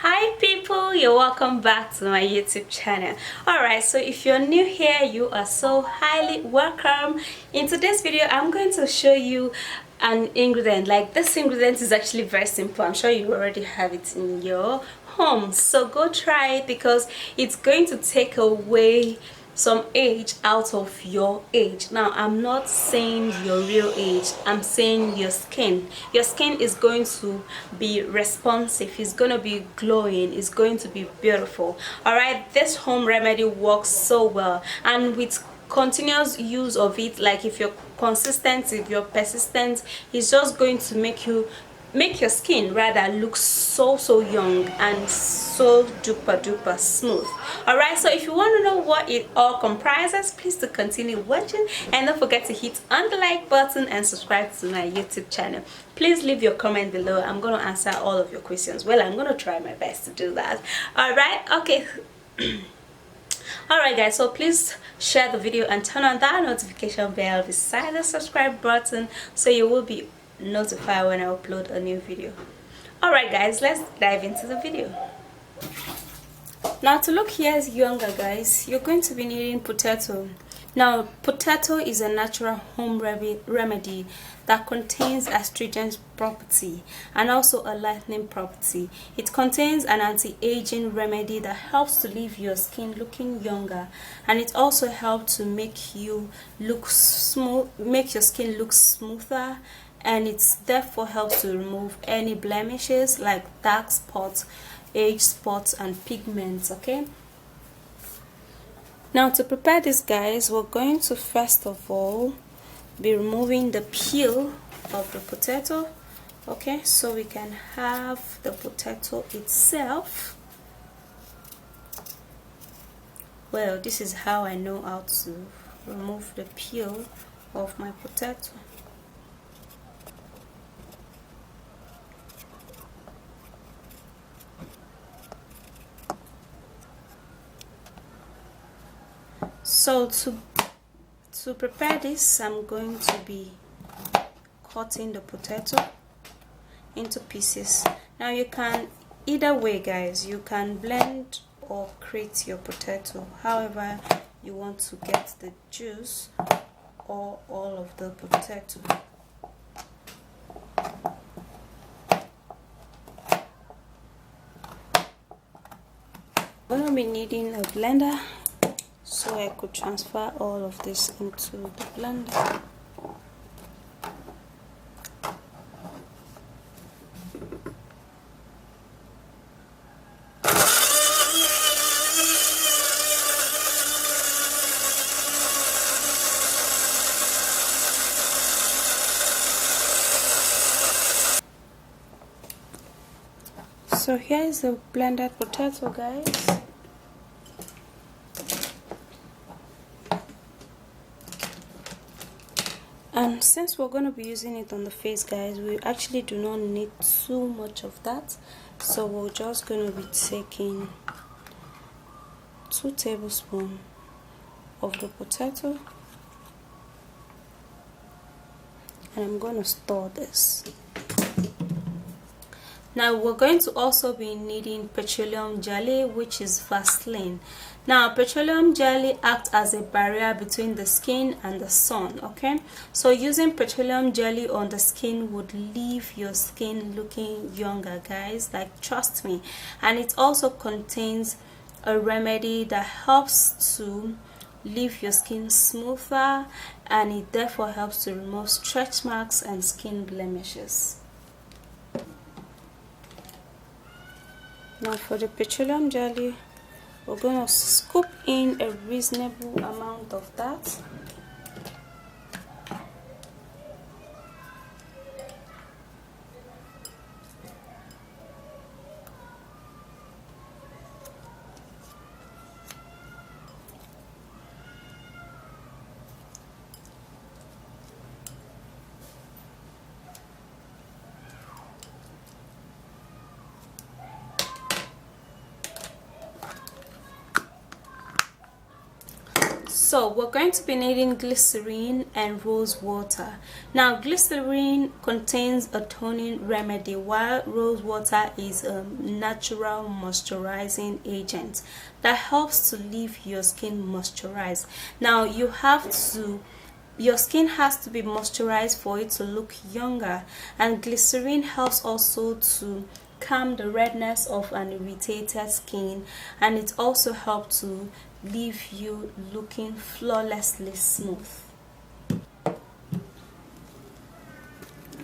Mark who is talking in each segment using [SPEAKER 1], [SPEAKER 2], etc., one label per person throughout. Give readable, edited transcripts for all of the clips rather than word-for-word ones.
[SPEAKER 1] Hi people, you're welcome back to my YouTube channel. Alright, so if you're new here, you are so highly welcome. In today's video, I'm going to show you an ingredient. Like, this ingredient is actually very simple. I'm sure you already have it in your home, so go try it because it's going to take away some age out of your age. Now, I'm not saying your real age, I'm saying your skin. Your skin is going to be responsive, it's going to be glowing, it's going to be beautiful. All right, this home remedy works so well, and with continuous use of it, like if you're consistent, if you're persistent, it's just going to make your skin rather look so young and so duper smooth. All right, so if you want to know what it all comprises, please to continue watching, and don't forget to hit on the like button and subscribe to my YouTube channel. Please leave your comment below. I'm going to answer all of your questions. Well, I'm going to try my best to do that. All right, okay. Alright guys, so please share the video and turn on that notification bell beside the subscribe button so you will be notified when I upload a new video. Alright guys, let's dive into the video. Now, to look years younger, guys, you're going to be needing potato. Now, potato is a natural home remedy that contains astringent property and also a lightening property. It contains an anti-aging remedy that helps to leave your skin looking younger, and it also helps to make you look smooth, make your skin look smoother, and it therefore helps to remove any blemishes like dark spots, age spots, and pigments. Okay, now to prepare this, guys, we're going to first of all be removing the peel of the potato. Okay, so we can have the potato itself. Well, this is how I know how to remove the peel of my potato. So to prepare this, I'm going to be cutting the potato into pieces. Now, you can either way, guys, you can blend or grate your potato however you want to get the juice or all of the potato. I'm going to be needing a blender so I could transfer all of this into the blender. So here is the blended potato, guys. And since we're going to be using it on the face, guys, we actually do not need too much of that. So we're just going to be taking 2 tablespoons of the potato, and I'm going to store this. Now, we're going to also be needing petroleum jelly, which is Vaseline. Now, petroleum jelly acts as a barrier between the skin and the sun. Okay, so using petroleum jelly on the skin would leave your skin looking younger, guys, like, trust me. And it also contains a remedy that helps to leave your skin smoother, and it therefore helps to remove stretch marks and skin blemishes. Now, for the petroleum jelly, we're going to scoop in a reasonable amount of that. So we're going to be needing glycerine and rose water. Now glycerine contains a toning remedy, while rose water is a natural moisturizing agent that helps to leave your skin moisturized. Now your skin has to be moisturized for it to look younger, and glycerine helps also to calm the redness of an irritated skin, and it also helps to leave you looking flawlessly smooth.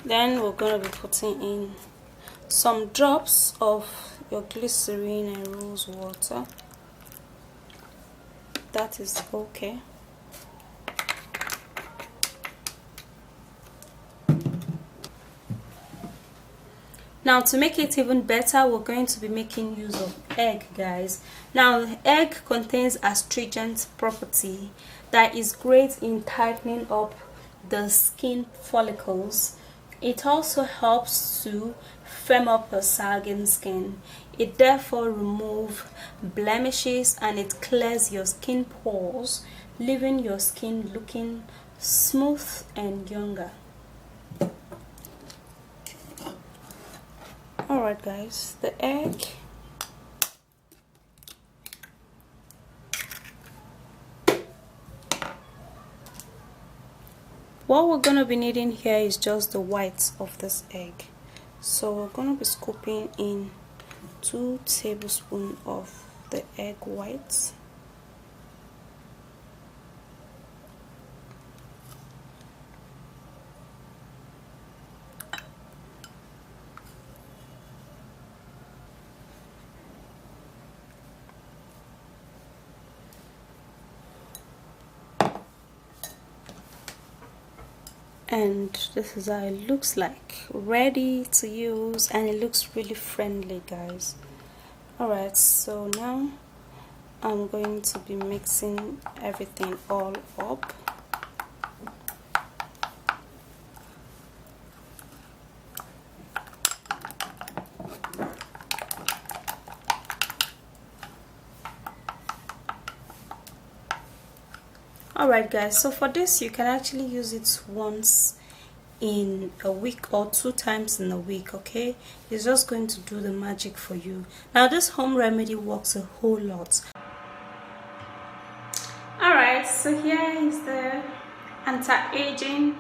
[SPEAKER 1] Then we're going to be putting in some drops of your glycerine and rose water. That is okay. Now to make it even better, we're going to be making use of egg, guys. Now egg contains astringent property that is great in tightening up the skin follicles. It also helps to firm up a sagging skin. It therefore removes blemishes and it clears your skin pores, leaving your skin looking smooth and younger. Alright guys, the egg, what we're going to be needing here is just the whites of this egg. So we're going to be scooping in 2 tablespoons of the egg whites. And this is how it looks like, ready to use, and it looks really friendly, guys. Alright, so now I'm going to be mixing everything all up. Alright guys, so for this you can actually use it once in a week or 2 times in a week, okay? It's just going to do the magic for you. Now this home remedy works a whole lot. Alright, so here is the anti-aging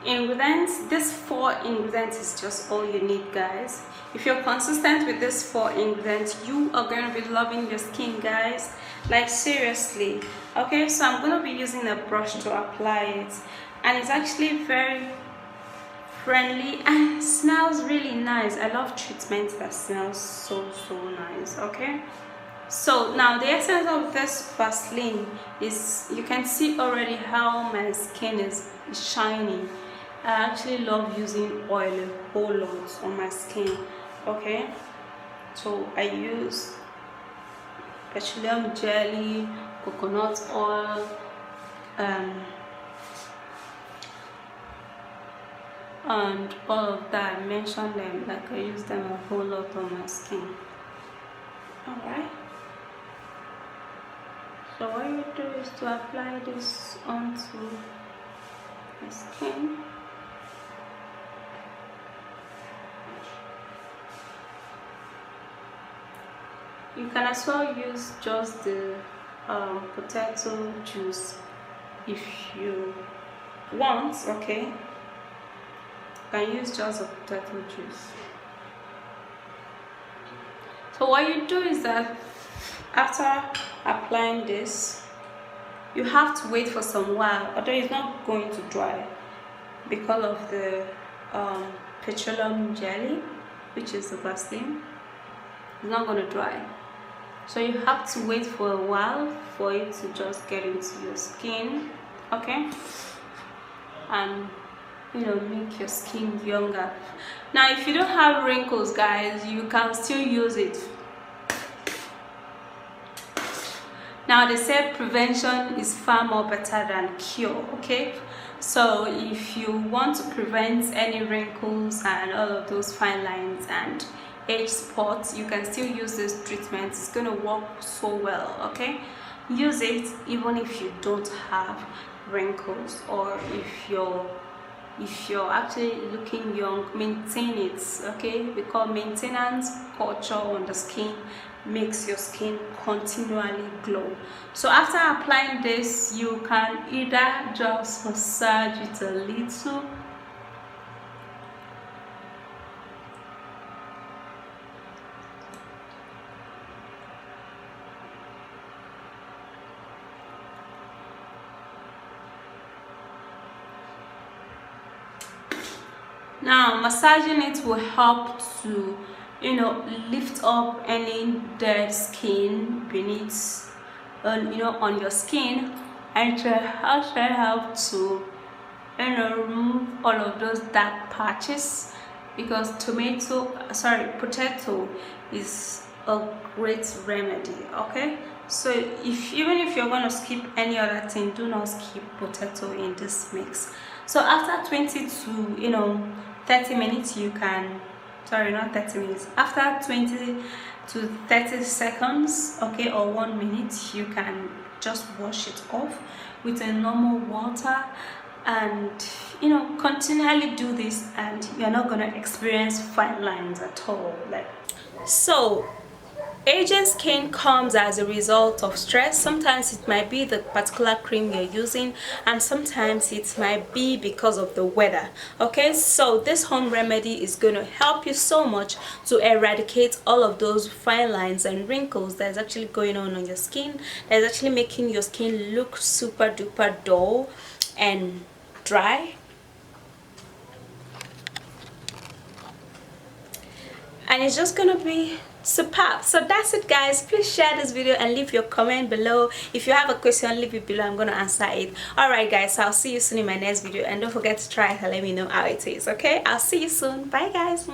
[SPEAKER 1] ingredients. This 4 ingredients is just all you need, guys. If you're consistent with these 4 ingredients, you are going to be loving your skin, guys. Like seriously. Okay, so I'm going to be using a brush to apply it, and it's actually very friendly and it smells really nice. I love treatments that smells so nice. Okay, so now the essence of this Vaseline is, you can see already how my skin is shiny. I actually love using oil a whole lot on my skin. Okay, so I use petroleum jelly, coconut oil, and all of that. I mentioned them, like I use them a whole lot on my skin. Alright, so what you do is to apply this onto my skin. You can as well use just the potato juice if you want, okay? You can use just a potato juice. So what you do is that after applying this, you have to wait for some while, although it's not going to dry because of the petroleum jelly, which is the Vaseline. It's not going to dry. So you have to wait for a while for it to just get into your skin, okay? And make your skin younger. Now if you don't have wrinkles, guys, you can still use it. Now they say prevention is far more better than cure, okay? So if you want to prevent any wrinkles and all of those fine lines and age spots, you can still use this treatment. It's going to work so well, okay? use it even if you don't have wrinkles, or if you're actually looking young. Maintain it, okay, because maintenance culture on the skin makes your skin continually glow. So after applying this, you can either just massage it a little, now massaging it will help to, you know, lift up any dead skin beneath, you know, on your skin, and to also help to, you know, remove all of those dark patches, because potato is a great remedy. Okay, so even if you're going to skip any other thing, do not skip potato in this mix. So after 20 to, you know, 30 minutes, you can, not 30 minutes, after 20 to 30 seconds, okay, or 1 minute, you can just wash it off with a normal water, and, you know, continually do this, and you're not gonna experience fine lines at all. Like, so aging skin comes as a result of stress. Sometimes it might be the particular cream you're using, and sometimes it might be because of the weather. Okay, so this home remedy is going to help you so much to eradicate all of those fine lines and wrinkles that's actually going on your skin, that's actually making your skin look super duper dull and dry. And it's just gonna be superb. So that's it, guys. Please share this video and leave your comment below. If you have a question, leave it below. I'm gonna answer it. All right, guys, so I'll see you soon in my next video, and don't forget to try it and let me know how it is. Okay, I'll see you soon. Bye, guys.